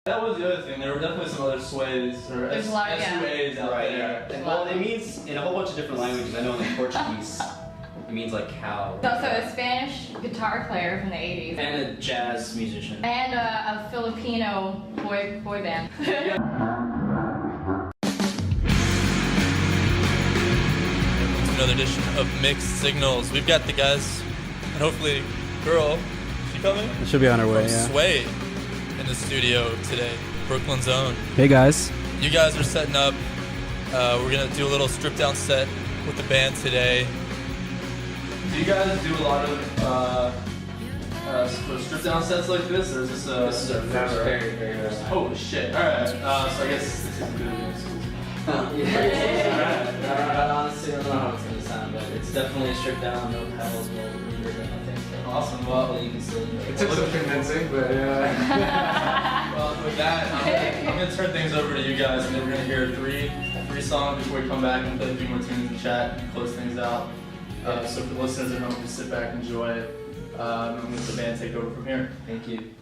That was the other thing. There were definitely some other sways or SUAs out there. And, well, it means in a whole bunch of different languages. I know in Portuguese, it means like cow. It's also a Spanish guitar player from the 80s. And a jazz musician. And a Filipino boy band. Another edition of Mixed Signals. We've got the guys, and hopefully, girl, is she coming? She'll be on her way, yeah. Sway in the studio today, Brooklyn's own. Hey guys. You guys are setting up. We're gonna do a little strip down set with the band today. Do you guys do a lot of strip down sets like this, or is this This is our first, very first time. Holy shit! All right, so I guess this is good. Honestly, I don't know how it's gonna sound, but it's definitely stripped down, no pedals, no reverb, nothing. So Awesome. Well, you can still It took some convincing, but yeah. well, with that, I'm gonna turn things over to you guys, and then we're gonna hear three songs before we come back and play a few more tunes and chat and close things out. So for the listeners at home, just sit back, enjoy it, and let the band take over from here. thank you.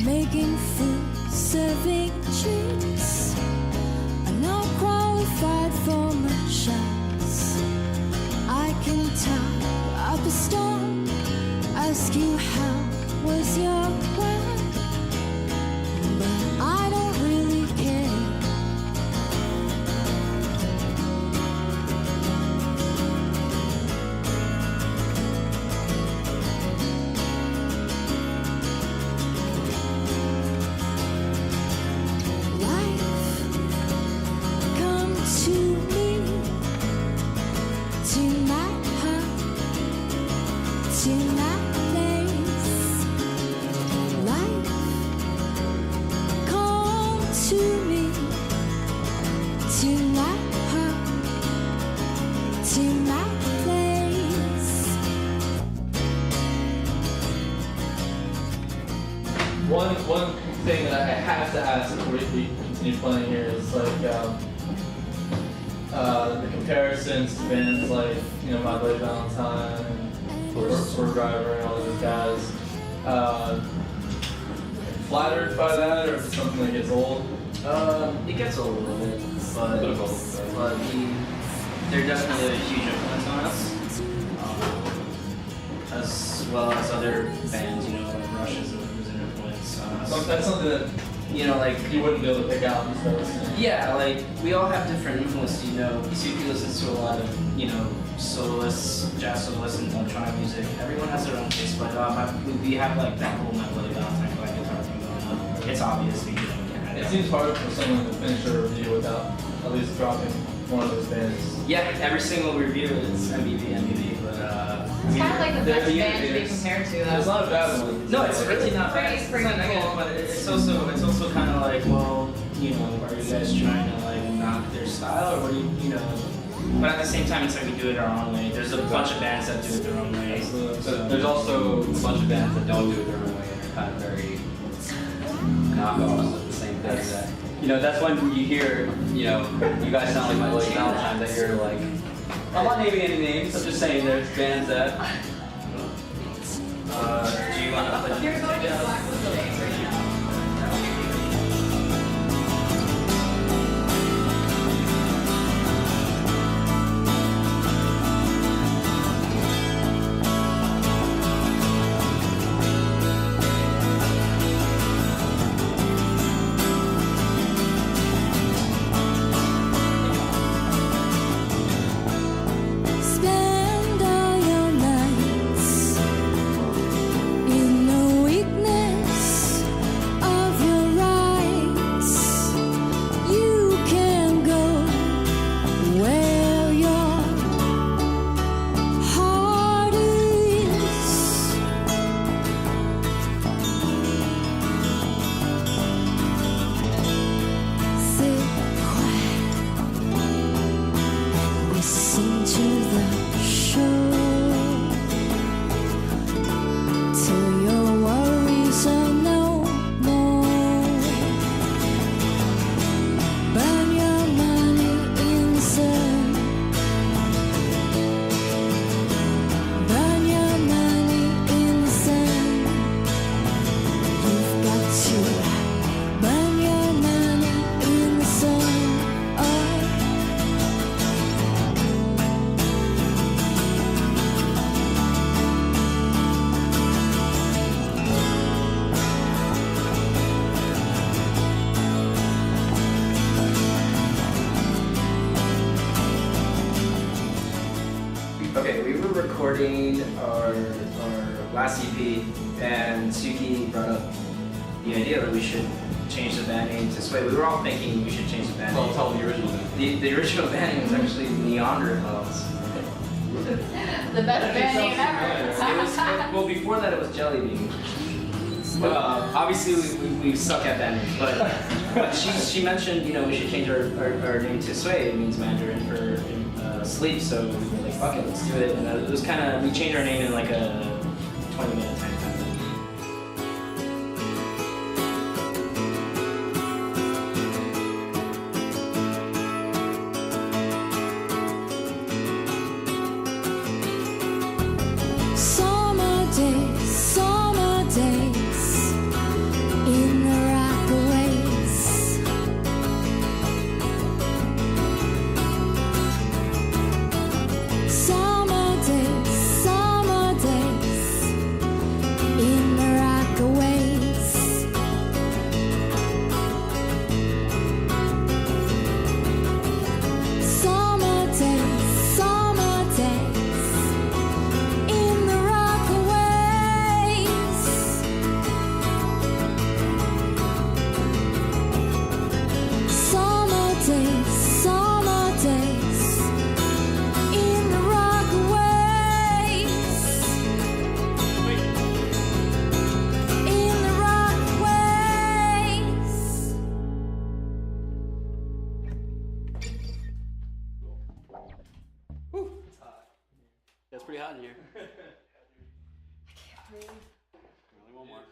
Making food, serving drinks. I'm not qualified for much else. I can tell up a storm. Ask you how was your plan, but I don't really care. One thing that I have to ask before we continue playing here is like the comparisons to bands like My Bloody Valentine and Tour Driver and all those guys. Flattered by that, or is it something that gets old? It gets old a little bit, but they're definitely a huge influence on us, as well as other bands, like Rush is an influence on us. So that's something that like you wouldn't be able to pick out and stuff. Yeah, like we all have different influences. PCP listens to a lot of soloists, jazz soloists, and electronic music. Everyone has their own taste, but we have like that whole My Bloody Valentine guitar thing going on. It's obvious we can't. It seems hard for someone to finish a review without at least dropping one of those bands. Yeah, every single review is MVP, but It's kind of like the best band to be compared to, though. It's not a bad one. no, it's really not bad. It's pretty not negative, cool. but it's also kind of like, well, are you guys trying to like knock their style, or what do you? But at the same time, it's like we do it our own way. There's a bunch of bands that do it their own way. So there's also a bunch of bands that don't do it their own way and are kind of very knockoffs of the same thing. That's when you hear, you guys sound like My Bloody Valentine, that you're like, I'm not naming any names, I'm just saying there's bands that. Do you want to play? You're going to Black Widow right now. Spend all your nights in the weakness recording our last EP, and Suki brought up the idea that we should change the band name to Sway. We were all thinking we should change the band name. Well, tell them the original name. The original band name was actually Neanderthals. The best band name It ever. was, well, before that it was Jelly Bean. Obviously we suck at band names, but she mentioned, you know, we should change our name to Sway. It means Mandarin for sleep, so we were like, fuck it, let's do it. And it was kind of, we changed our name in like a 20-minute time. Summer days in the Rockaways. Summer days in the Rockaways. Summer days in the Rockaways. Summer days in the Rockaways. In the Rockaways. That's pretty hot in here. Breathe. Only one more.